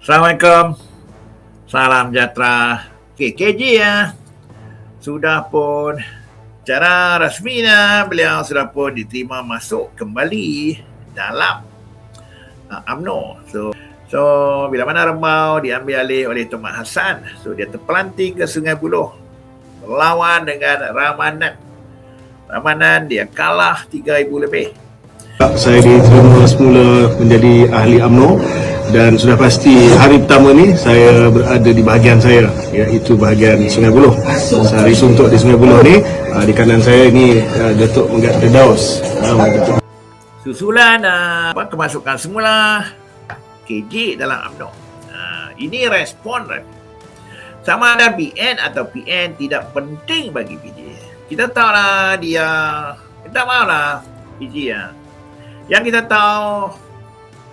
Assalamualaikum. Salam sejahtera. Okey, KJ ya. Sudah pun secara rasminya beliau sudah pun diterima masuk kembali dalam UMNO. So bila mana Rembau diambil alih oleh Tun Mat Hassan, so dia terpelanting ke Sungai Buloh berlawan dengan Ramanan. Ramanan dia kalah 3,000 lebih. Saya diterima semula menjadi ahli UMNO dan sudah pasti hari pertama ni saya berada di bahagian saya, iaitu bahagian Sungai Buloh. Saya suntuk di Sungai Buloh ni, di kanan saya ni Datuk Megat Firdaus. Susulan kemasukan semula KJ dalam UMNO. Ini respon sama ada BN atau PN tidak penting bagi PJ. Kita tahulah dia, kita mahulah PJ ya. Yang kita tahu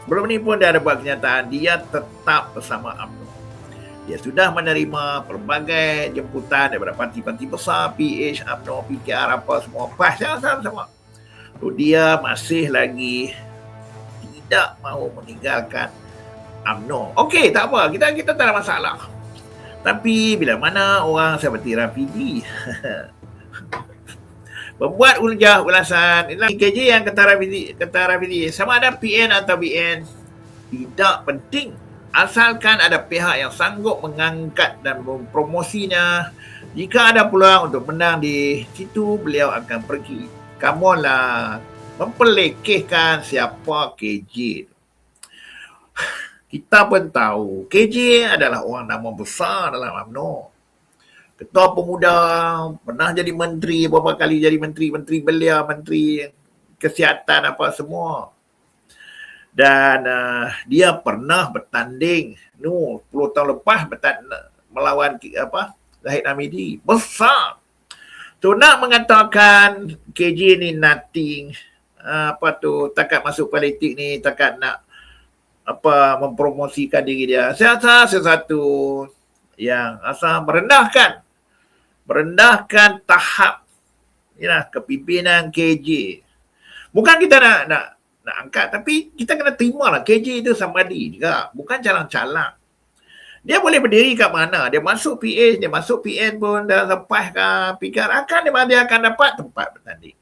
sebelum ni pun dia ada buat kenyataan dia tetap bersama UMNO. Dia sudah menerima pelbagai jemputan daripada parti-parti besar, PH, UMNO, PKR apa semua, PAS sama-sama. So, dia masih lagi tidak mahu meninggalkan UMNO. Okey, tak apa, kita tak ada masalah. Tapi bila mana orang seperti Rafidi membuat ulasan KJ yang kata Rafidi sama ada PN atau BN tidak penting asalkan ada pihak yang sanggup mengangkat dan mempromosinya. Jika ada peluang untuk menang di situ, beliau akan pergi. Come on lah, memperlekehkan siapa KJ. Kita pun tahu KJ adalah orang nama besar dalam UMNO. Ketua Pemuda, pernah jadi menteri, beberapa kali jadi menteri belia, menteri kesihatan apa semua. Dan dia pernah bertanding 10 tahun lepas melawan Zahid Hamidi. Besar. So nak mengatakan KJ ni nothing, takat masuk politik ni, takat nak mempromosikan diri dia. Saya rasa sesuatu yang asal merendahkan tahap kepimpinan KJ. Bukan kita nak angkat, tapi kita kena terima lah KJ itu somebody juga, bukan calang-calang. Dia boleh berdiri kat mana, dia masuk PH, dia masuk PN pun dah lepas ke PKR, dia akan dapat tempat bertanding.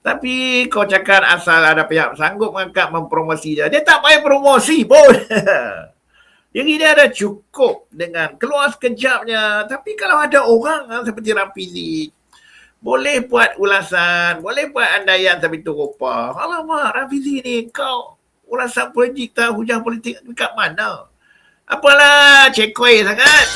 Tapi kau cakap asal ada pihak sanggup mengangkat mempromosi dia tak payah promosi pun. Jadi dia ada cukup dengan keluar sekejapnya. Tapi kalau ada orang seperti Rafizi, boleh buat ulasan, boleh buat andaian sampai tu rupa. Alamak, Rafizi ni kau ulasan politik, hujah politik kat mana? Apalah, cekoi sangat.